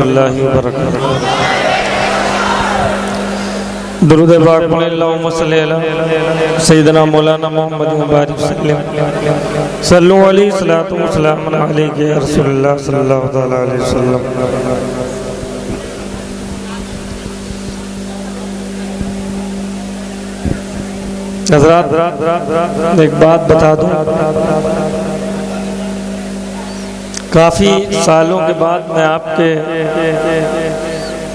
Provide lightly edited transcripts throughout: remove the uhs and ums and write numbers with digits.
रहमतुल्लाहि व बरकातुहू। दुरूद पाक पढ़ें। अल्लाहुम्मा सल्लि अला सय्यिदना मौलाना मुहम्मद मुबारक सल्लल्लाहु अलैहि सलातु व सलाम अलैहि या रसूलल्लाह सल्लल्लाहु तआला अलैहि वसल्लम। हज़रात, एक बात बता दूं, काफ़ी सालों के बाद मैं आपके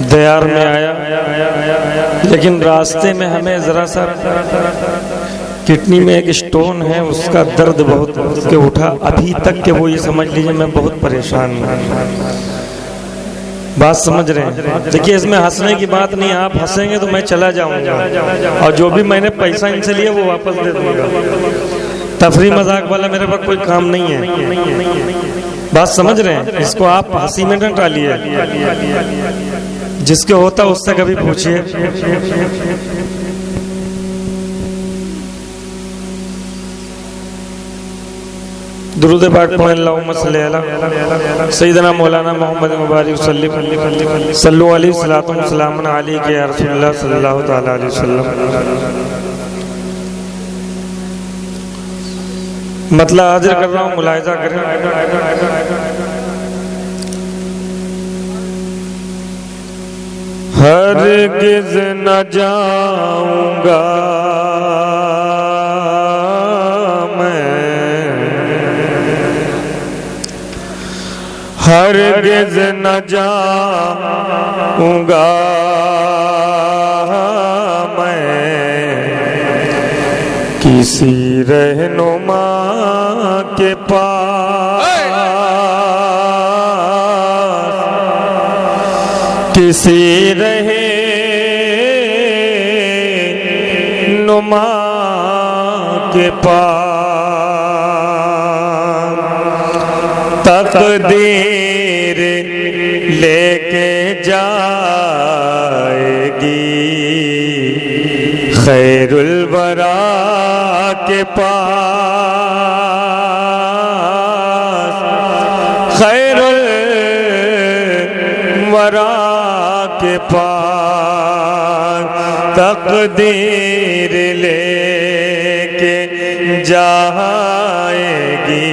दयार में आया, लेकिन रास्ते में हमें ज़रा सा किडनी में एक स्टोन है, उसका दर्द बहुत के उठा। अभी तक के वो ये समझ लीजिए मैं बहुत परेशान हूँ। बात समझ रहे हैं? देखिए, इसमें हंसने की बात नहीं, आप हंसेंगे तो मैं चला जाऊंगा और जो भी मैंने पैसा इनसे लिया वो वापस दे दूंगा। तफरी मजाक वाला मेरे पास कोई काम नहीं है। बात समझ रहे हैं? इसको आप हंसी में न डालिए, जिसके होता उससे कभी पूछिए। दुरूद पाक पढ़ें। अल्लाहुम्मा सल्लि अला सय्यिदना मौलाना मुहम्मद मुबारक सल्लल्लाहु अलैहि सलातु व सलाम अलैहि या रसूलल्लाह सल्लल्लाहु तआला अलैहि वसल्लम। मतलब हाजिर कर रहा हूँ, मुलाहिजा करें। हरगिज़ न जाऊंगा हरगिज़ न जाऊंगा मैं किसी रहनुमा के पास, किसी रहनुमा के पास। तकदीर लेके जाएगी खैरुल वरा के पास, खैरुल वरा के पास। तकदीर लेके जाएगी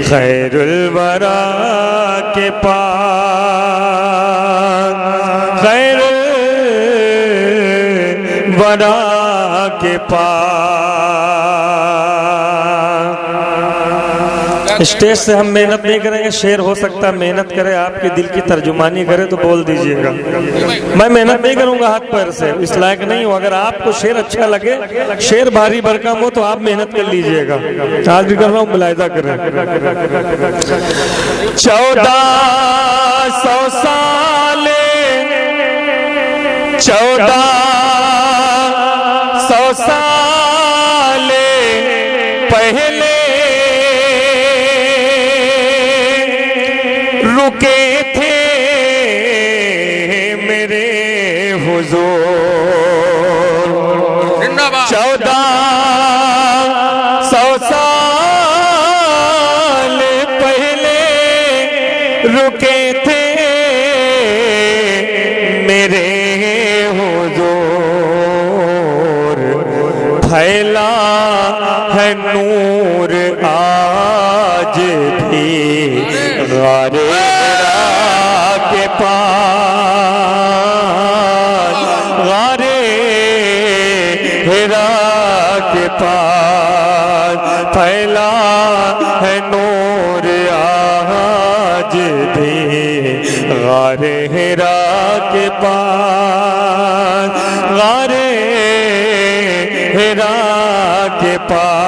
खैरुल वरा के पास, खैरुल वरा के पास। स्टेज से हम मेहनत नहीं करेंगे, शेर हो सकता है मेहनत करे, आपके दिल की तर्जुमानी करे तो बोल दीजिएगा। मैं मेहनत नहीं करूंगा हाथ पैर से, इस लायक नहीं हूं। अगर आपको शेर अच्छा लगे, शेर भारी भरकम हो तो आप मेहनत कर लीजिएगा। आज भी कर रहा हूं, मुलाहिजा करें। 1400 साल 1400 साल पहले रुके थे मेरे हुजूर। 1400 साल पहले रुके थे मेरे हुजूर। फैला है नूर आज भी गारे हिरा के पास, गारे हिरा के पास। फैला है नूर आज भी गारे हिरा के पास, गारे हिरा के पास।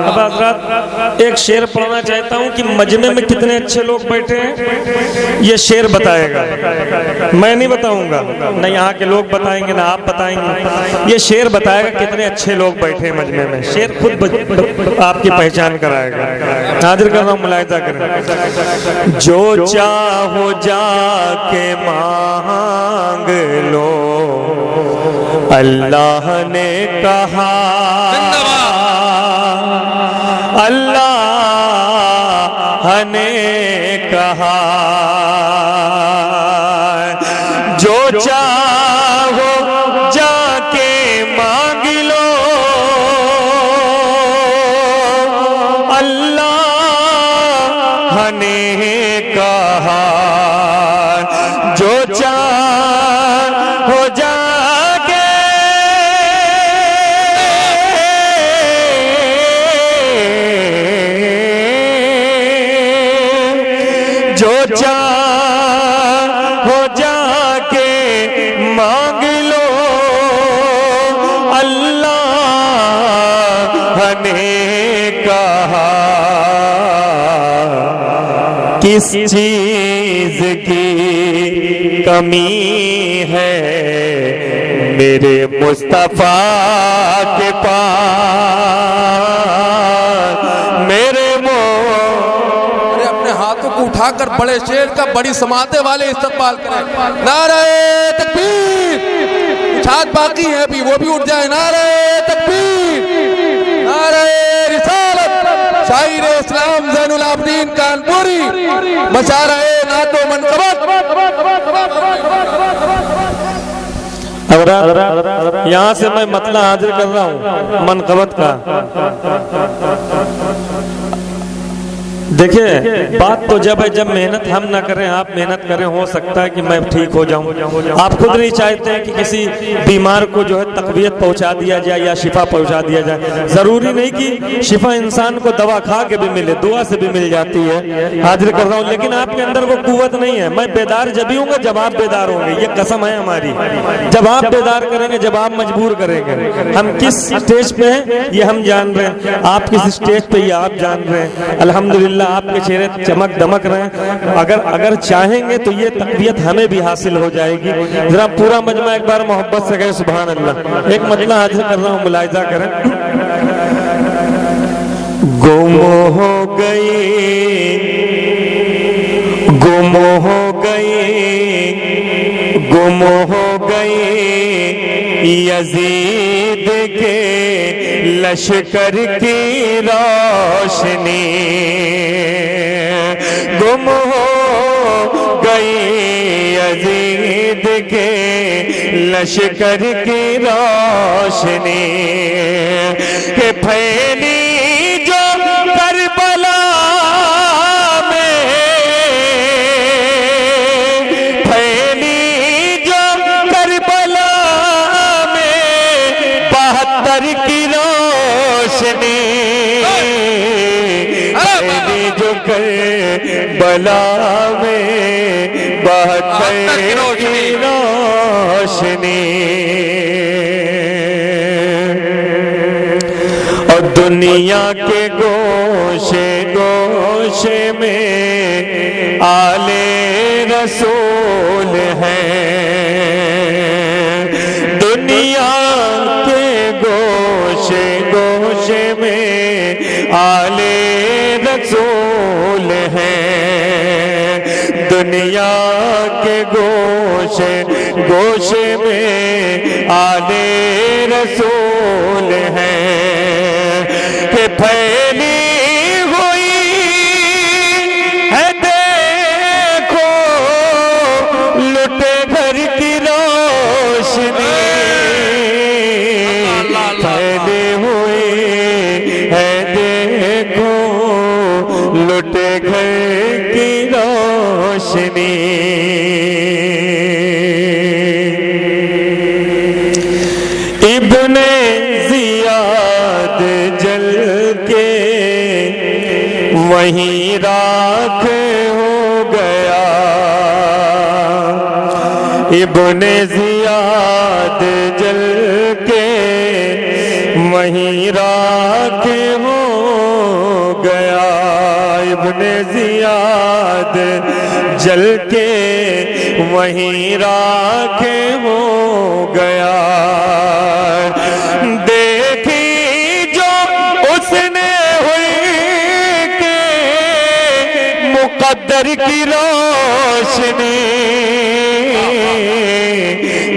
अब हज़रात एक शेर पढ़ना चाहता हूं कि मजमे में कितने अच्छे लोग बैठे हैं, ये शेर बताएगा। मैं नहीं बताऊंगा, न यहाँ के लोग बताएंगे ना आप बताएंगे। ये शेर बताएगा कितने अच्छे लोग बैठे हैं मजमे में। शेर खुद आपकी पहचान कराएगा। हाजिर कर रहा हूं, मुलाहिजा करें। जो चाहो जाके मांग लो, अल्लाह ने कहा, अल्लाह ने कहा, जो चाहो जाके मांग लो, अल्लाह ने कहा, जो चाहो जाके जो चाहो जाके मांग लो, अल्लाह ने कहा, किस चीज की कमी है मेरे मुस्तफा के पास, मेरे अपने हाथों को उठाकर बड़े शेर का बड़ी समाते वाले इस्तकबाल करें। नारे तकबीर, छात बाकी है अभी, वो भी उठ जाए। नारे तकबीर, नारे रिसालत, शायर इस्लाम ज़ैनुल आबिदीन कानपुरी मचा रहे नातो मनकबत। यहाँ से मैं मतला हाजिर कर रहा हूँ मनकबत का। देखिए बात तो जब है, जब मेहनत हम ना करें, आप मेहनत करें, हो सकता है कि मैं ठीक हो जाऊं। आप खुद नहीं चाहते हैं कि किसी बीमार को जो है तकवीयत पहुंचा दिया जाए या शिफा पहुंचा दिया जाए। जरूरी नहीं कि शिफा इंसान को दवा खा के भी मिले, दुआ से भी मिल जाती है। हाजिर कर रहा हूं, लेकिन आपके अंदर वो कुव्वत नहीं है। मैं बेदार जब ही हूँगा जब आप बेदार होंगे, ये कसम है हमारी। जब आप बेदार करेंगे, जब आप मजबूर करेंगे। हम किस स्टेज पे हैं ये हम जान रहे हैं, आप किस स्टेज पे ये आप जान रहे हैं। अल्हम्दुलिल्लाह आपके चेहरे चमक दमक रहे हैं। अगर चाहेंगे तो ये तकवीयत हमें भी हासिल हो जाएगी। जरा पूरा मजमा एक बार मोहब्बत से कहे सुभान अल्लाह। एक मतला हाजिर कर रहा हूँ, मुलाहिजा करें। गुम हो गई, गुम हो गई, गुम हो गई यजीद के लश्कर की रोशनी, गुम हो गई यजीद के लश्कर की रोशनी, के फैली जो करबला में, फैली जो करबला में 72 की रोशनी, फैली जो करबला में 72 की रोशनी, और दुनिया के गोशे गोशे में आले रसूल हैं, दुनिया के गोशे गोशे में आले रसूल हैं, दुनिया के गोशे गोशे में आले रसूल हैं, कि फैली हुई है देखो लुटे घर की रोशनी, फैली हुई है देखो लुटे घर की रोशनी। इब्ने जियाद जल के वहीं राख हो गया, इब्ने जियाद जल के वहीं राख हो गया, इब्ने जियाद जल के वहीं राख हो गया, देखी जो उसने हुई के मुकद्दर की रोशनी,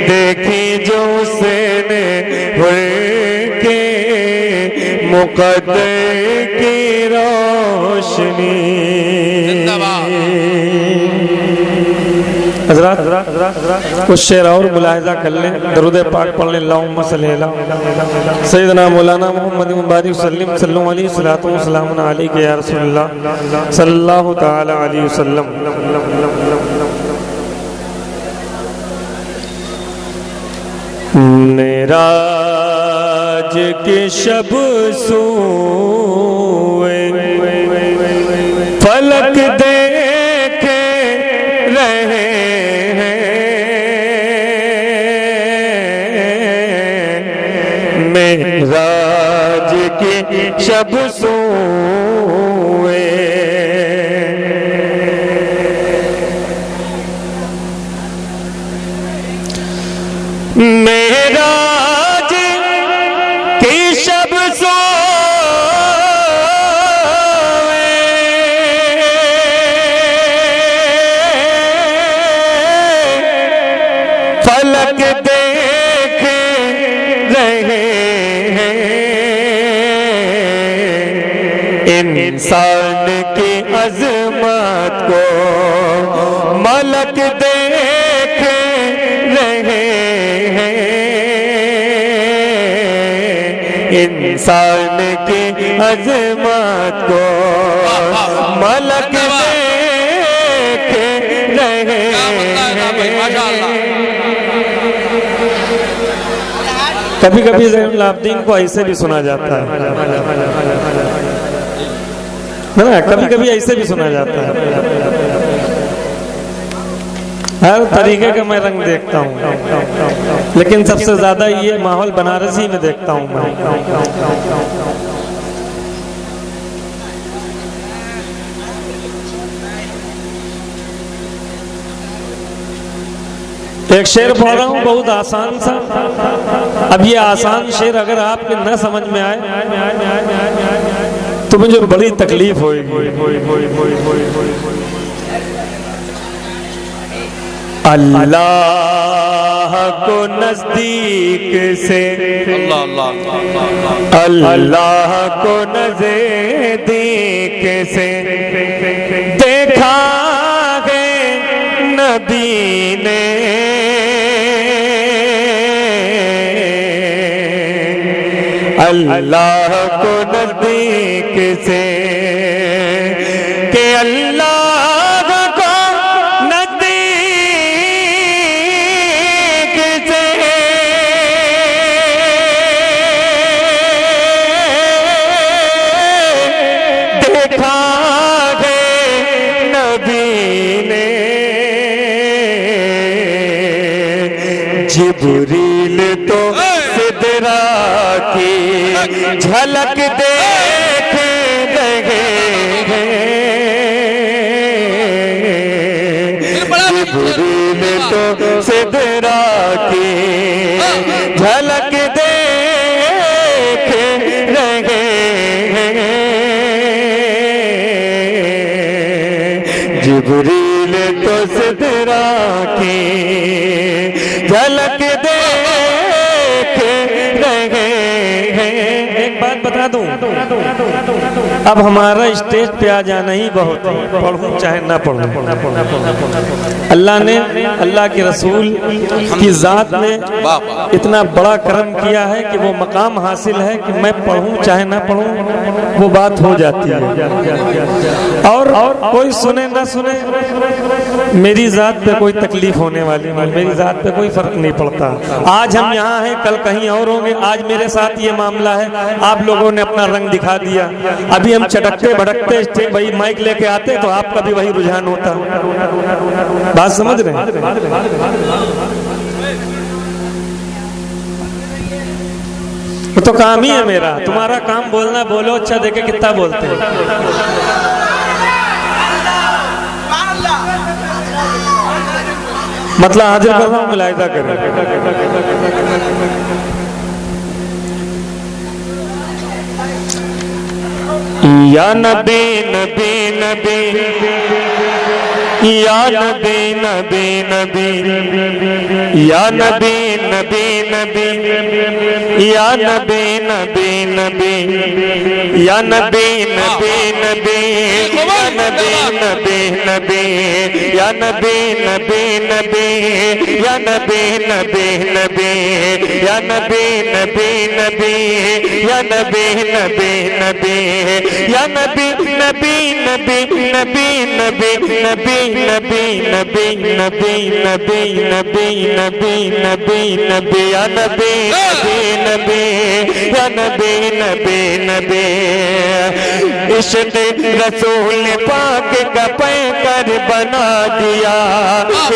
देखी जो उसने हुई के मुक़द्दर की रोशनी। हज़रात कुछ शेर और मुलाहिज़ा कर लें, दरूद पाक पढ़ लें। अल्लाहुम्मा सल्ली अला सय्यिदना मौलाना मुहम्मद मुबारक सल्लम सल्लल्लाहु अलैहि सल्लतु व सलाम अलैका या रसूलल्लाह सल्लल्लाहु तआला अलैहि वसल्लम। मेराज के शब सोए फलक देखे रहे हैं, मेराज के शब सोए मेराज की शब सोए फलक देख रहे हैं, इंसान की अजमत को मलक देख रहे हैं, इंसान की अजमत को मलक देख रहे हैं। कभी कभी ज़ैनुल आबिदीन को ऐसे भी सुना जाता है ना, कभी कभी ऐसे भी सुना जाता है। हर तरीके का मैं रंग देखता हूँ, लेकिन सबसे ज्यादा ये माहौल बनारसी में देखता हूँ मैं। एक शेर पढ़ रहा हूँ बहुत आसान सा। अब ये आसान शेर अगर आपके न समझ में आए तो मुझे बड़ी तकलीफ होगी। अल्लाह को नजदीक से, अल्लाह को नजदीक से देखा है नबी ने, अल्लाह को नजदीक से कि अल्लाह जिब्रील तो सिदरा की झलक देख रहे हैं, जिब्रील तो सिदरा की झलक देख रहे हैं, जिब्रील तो सिदरा की झलक देख रहे हैं। एक बात बता दूं, अब हमारा स्टेज पे आ जाना ही बहुत है, पढ़ूं चाहे ना पढ़ूं। अल्लाह ने, अल्लाह के रसूल की जात ने इतना बड़ा करम किया है कि वो मकाम हासिल है कि मैं पढ़ूं चाहे ना पढ़ूं वो बात हो जाती है। और कोई सुने ना सुने, मेरी जात पे कोई तकलीफ होने वाली नहीं, मेरी जात पे कोई फर्क नहीं पड़ता। आज हम यहाँ हैं, कल कहीं और होंगे। आज मेरे साथ ये मामला है, आप लोगों ने अपना रंग दिखा दिया। अभी हम चटकते भड़कते वही माइक लेके आते तो आपका भी वही रुझान होता। बात समझ रहे हैं? तो काम ही है मेरा, तुम्हारा काम बोलना। बोलो, अच्छा देखे कितना बोलते हैं। मतलब हाजिर कर रहा हूँ, मुलाहिजा करें। या नबी नबी नबी, या नबी नबी नबी, या नबी नबी नबी या नबी नबी नबी या नबी नबी नबी या नबी नबी नबी या नबी नबी नबी या नबी नबी नबी या नबी नबी नबी या नबी नबी नबी या नबी नबी नबी नबी नबी नबी नबी नबी नबी नबी नबी नबी नबी नबी या नबी नबी नबी या नबी नबी नबी इश्क रसूल पाक का पैकर बना दिया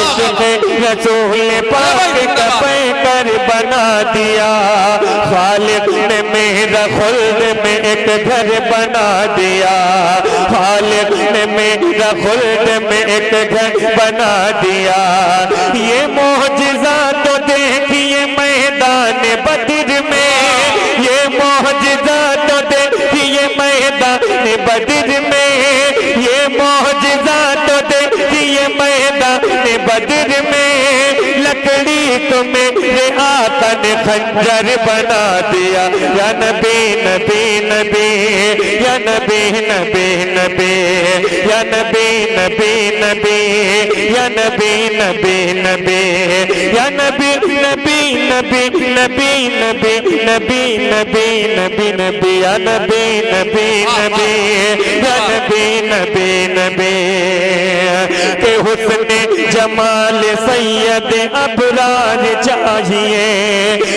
इश्क रसूल पाक का पैकर बना दिया खालिक ने मेरा खुल्द में एक घर बना दिया खालिक ने मेरा खुल्द में एक घर बना दिया ये मोहजिज़ा तो देखिए मैदान बद्र में ये मोहजिज़ा तो देखिए मैदान बद्र में ये मोहजिज़ा तो देखिए मैदान बद्र में लकड़ी को मेरे आका ने खंजर बना दिया या नबी नबी नबी या नबी नबी नबी या नबी नबी नबी या नबी नबी नबी या नबी नबी नबी नबी नबी नबी नबी नबी नबी या नबी नबी नबी या नबी नबी नबी के हुस्न जमाल सैयद अबरार चाहिए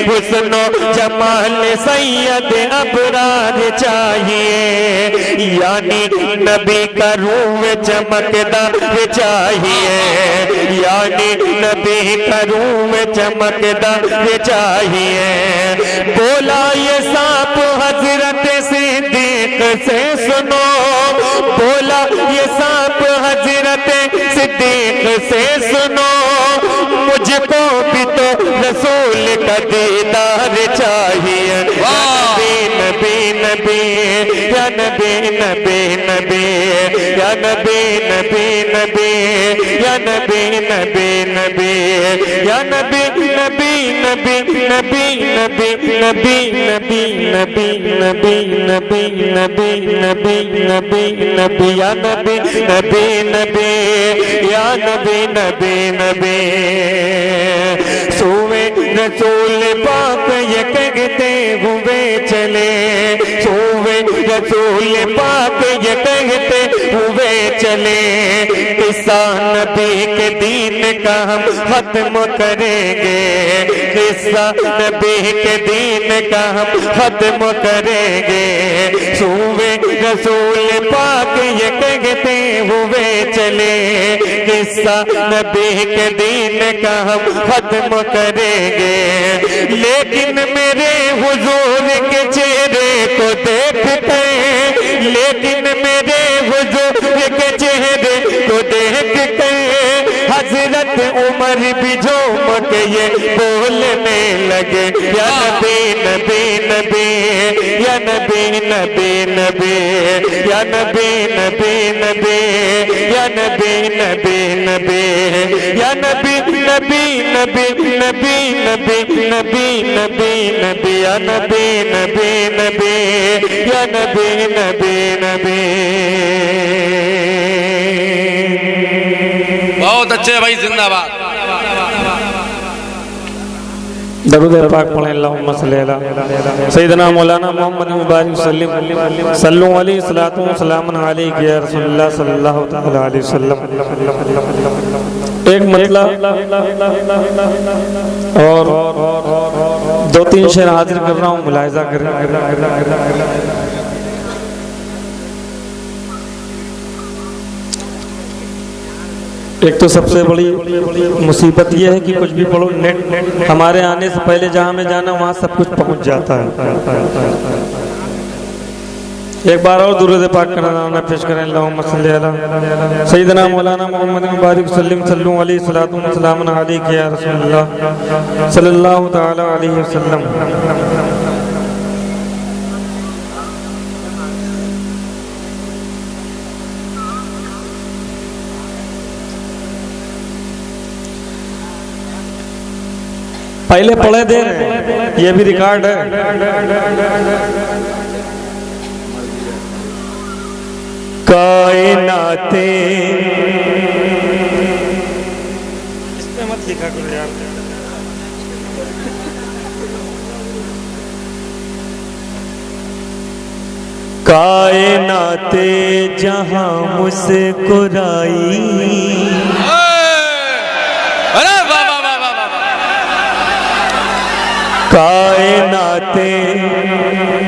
हुस्न जमाल सैयद अबरार चाहिए यानी नबी का रूह चमकदार चाहिए यानी नबी का रूह चमकदार चाहिए बोला ये सांप हजरत सिद्दीक से सुनो बोला ये सांप हजरत सिद्दीक से सुनो मुझको भी तो रसूल का दीदार चाहिए नबी नबी या नबी नबी नबी या नबी नबी नबी या नबी नबी नबी या नबी नबी नबी नबी नबी नबी नबी नबी नबी नबी नबी नबी नबी नबी या नबी नबी नबी या नबी नबी नबी सोवे रसूल पाक ये कहते हुए चले सोवे रसूल पाक ये कहते हुए चले किस्सा नबी के दीन का हम खत्म करेंगे किस्सा नबी के दीन का हम खत्म करेंगे सोवे रसूल पाक ये कहते हुए चले किस्सा नबी के दीन का हम खत्म करेंगे लेकिन मेरे हुजूर के चेहरे को देखते लेकिन मेरे हुजूर के चेहरे को देखते हजरत उमर भी झूम के ये बोलने लगे या नबी नबी नबी या नबी नबी नबी या नबी नबी नबी या नबी नबी नबी या नबी नबी नबी नबी नबी नबी नबी नबी या नबी नबी नबी या नबी नबी नबी बहुत अच्छे भाई जिंदाबाद दरूद पाक पढ़ें अल्लाहुम्मा सल्ली अला सय्यिदना मौलाना मोहम्मद मुबारक सल्लल्लाहु अलैहि सलातु व सलामुन अलैका या रसूलुल्लाह सल्लल्लाहु तआला अलैहि वसल्लम एक मतलब और दो तीन शेर हाजिर कर रहा हूँ मुलाहिजा करें एक तो सबसे बड़ी मुसीबत यह है कि कुछ भी पढ़ो नेट हमारे आने से पहले जहाँ में जाना वहाँ सब कुछ पहुँच जाता है एक बार और दुरूद पाक का नाम पेश करें अल्लाहुम्मा सल्ली अला सय्यिदना मौलाना मोहम्मद मुबारक सल्लल्लाहु अलैहि सलातु व सलामुन अलैका या रसूलल्लाह सल्लल्लाहु तआला अलैहि वसल्लम पहले पढ़े दे रहे हैं, ये भी रिकॉर्ड है। कायनाते, इसमें मत लिखा करो यार। कायनाते जहां मुस्कुराई, अरे वाह वाह वाह वाह वाह। कायनाते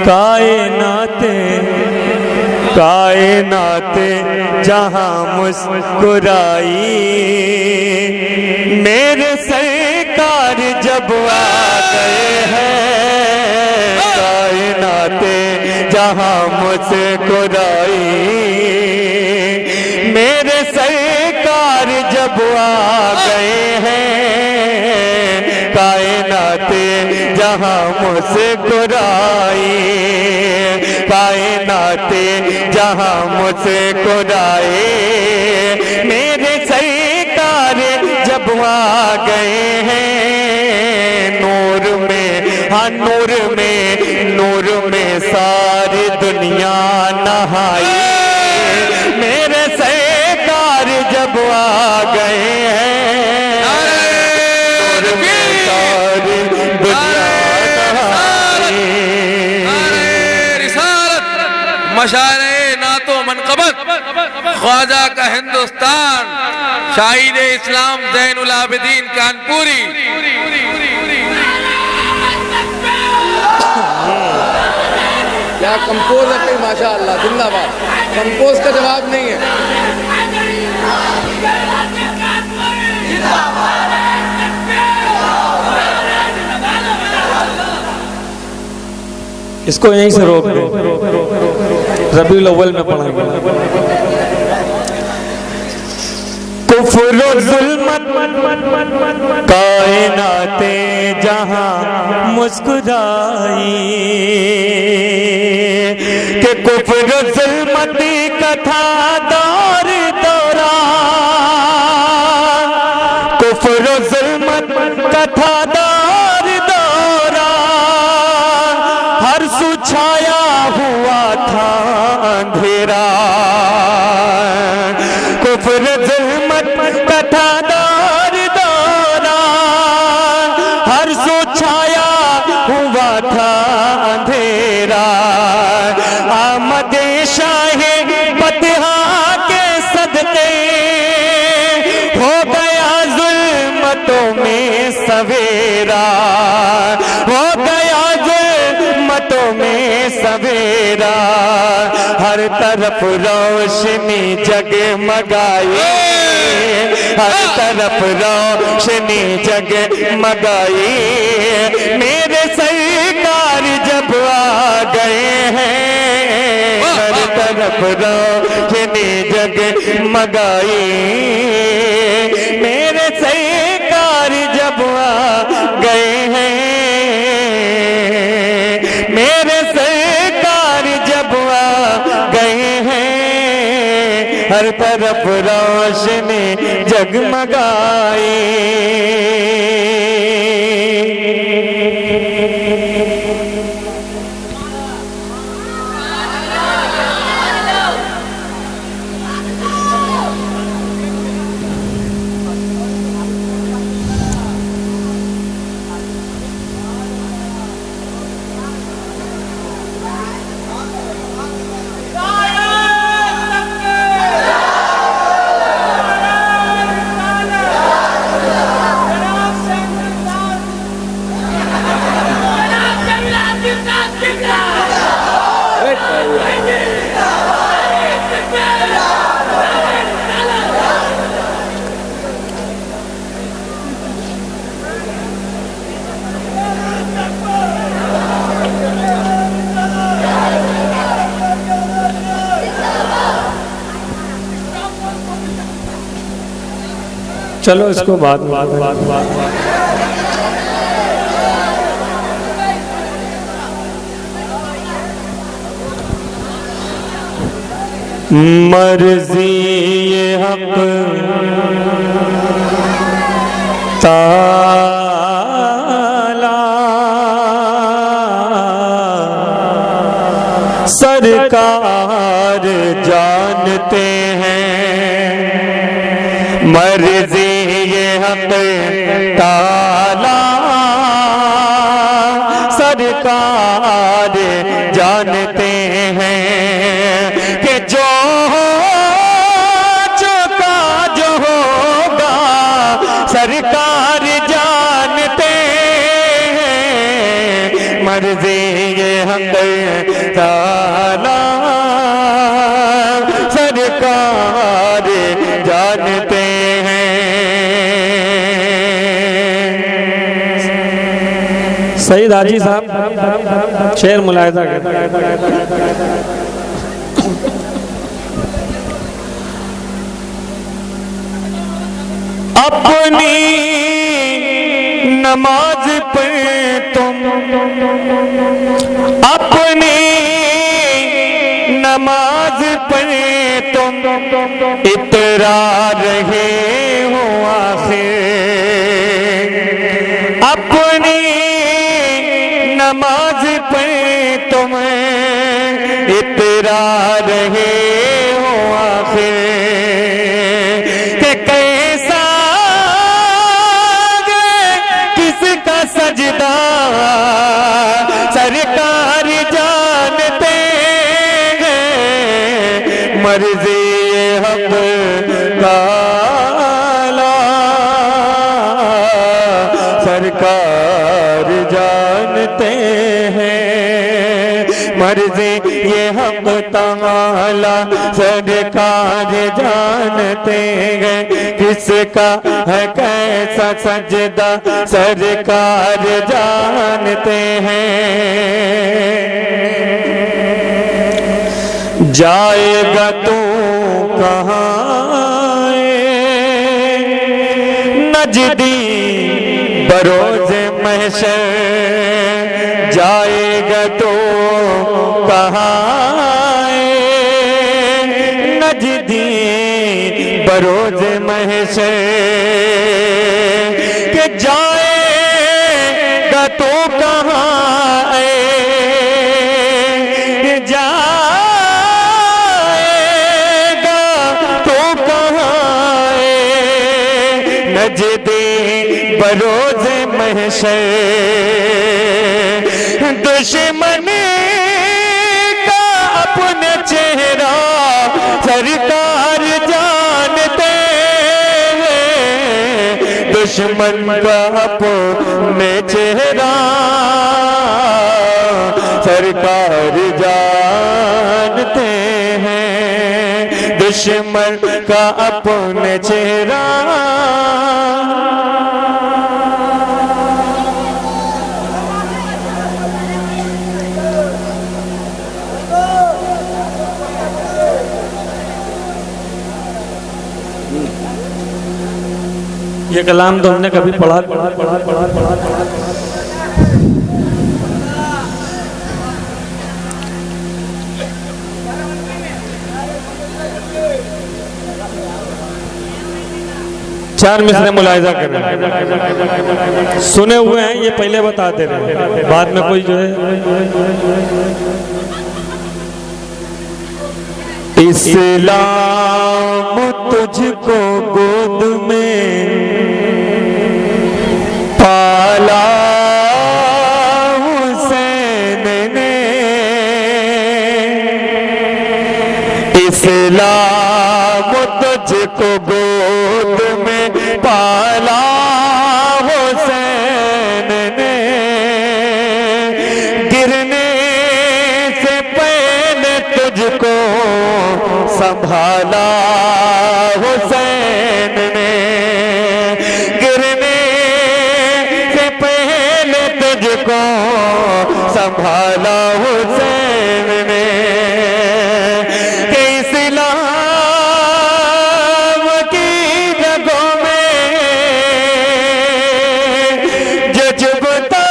कायनाते कायनाते जहां मुस्कुराई, मेरे सरकार जब आ गए हैं। कायनाते जहां मुस्कुराई, मेरे सरकार जब आ गए हैं। कायनाते जहां मुस्कुराई, कायनाते जहां मुस्कुराए, मेरे सरकार जब आ गए हैं। नूर में, हाँ नूर में, नूर में सारी दुनिया नहाई, मेरे सरकार जब आ गए हैं। नूर में सारी दुनिया नहाई। मशारे नातो मनकबत ख्वाजा का हिंदुस्तान, शाहिद इस्लाम ज़ैनुल आबिदीन कानपुरी। क्या कंपोज है माशाअल्लाह, जिंदाबाद। कंपोज का जवाब नहीं है। इसको यहीं से रोक दो, रबीउल अव्वल में पढ़ेंगे। कुफ्र और जुल्मत कायनाते जहां मुस्कुराई, कि कुफ्र और जुल्मत कथा दौर दौरा, कुफ्र और जुल्मत कथा दौर दौरा, हर सुछाया हुआ था अंधेरा। कुफ्र जुल्मत कथा दौर दौरा, हर सुछाया हुआ था अंधेरा। आमद शाहे फतहा के सदके हो गया जुल्मतों में सवेरा, हो गया जुल्मतों में सवेरा। हर तरफ रोशनी जगमगाई, हर तरफ रोशनी जगमगाई, मेरे सरकार जब आ गए हैं। हर तरफ रोशनी जगमगाई, मेरे सरकार जब आ गए हैं। मेरे सरकार जब आ गए हैं। हर तरफ रोशनी जगमगाई। चलो इसको बाद मर्जी ये हक सरकार जानते हैं, मर्जी ये हक ताला सरकार जानते हैं कि जो चुका जो होगा सरकार जानते हैं, मर्जी ये हक ताला सरकार जानते हैं। सईद हाजी साहब शेर मुलाहिजा करते अपनी नमाज पे तुम अपनी नमाज पे तुम इतरा रहे हो आखिर, अपनी नमाज पे तुम इतरा रहे हो आखिर, कि कैसा किसका सजदा सरकार जानते हैं, मर्जी हक ताला सरकार जानते हैं, मर्जी ये हक ताला सरकार जानते हैं, किसका है कैसा सजदा सरकार जानते हैं। जाएगा तू कहाँ नजदी बरोज महशर, जाएगा तो कहाँ नजदी बरोज महशर, के जाएगा तो कहाँ जाएगा तो कहाँ नजदी बरोज महशर, दुश्मन का अपना चेहरा सरकार जानते हैं, दुश्मन का अपने चेहरा सरकार जानते हैं, दुश्मन का अपने चेहरा। ये कलाम तो हमने कभी पढ़ा। चार मिसरे मुलाहिजा करें, सुने हुए हैं ये पहले बता दे रहे हैं, बाद में कोई जो है। इस्लाम तुझको गोद में पाला हुसैन ने, इस्लाम तुझको गोद में पाला हुसैन ने, गिरने से पहले तुझको संभाला हुसैन ने, गिरने से पहले तुझको संभाला हुसैन ने, कि इस्लाम की जगहों में जो चुभता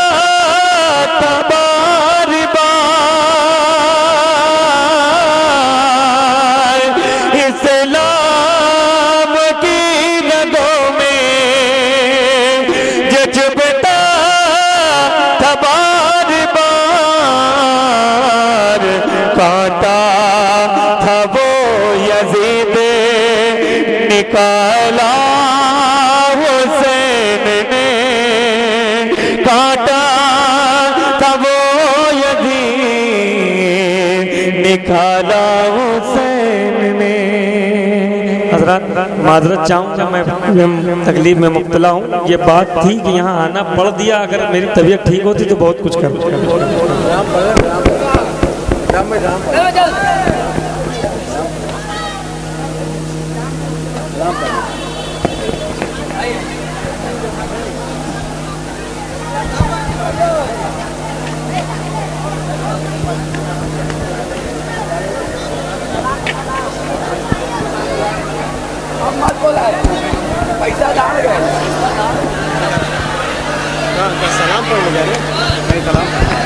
था बार बार, इस्लाम की जगहों में जो चुभता था बार बार, खाला हुसैन ने। हज़रत माजरत चाहूँगा, मैं तकलीफ में मुब्तला हूँ। ये बात थी कि यहाँ आना पड़ दिया, अगर मेरी तबीयत ठीक होती तो बहुत कुछ कर। पैसा डाल गए सलाम पढ़ने जा रहे हैं।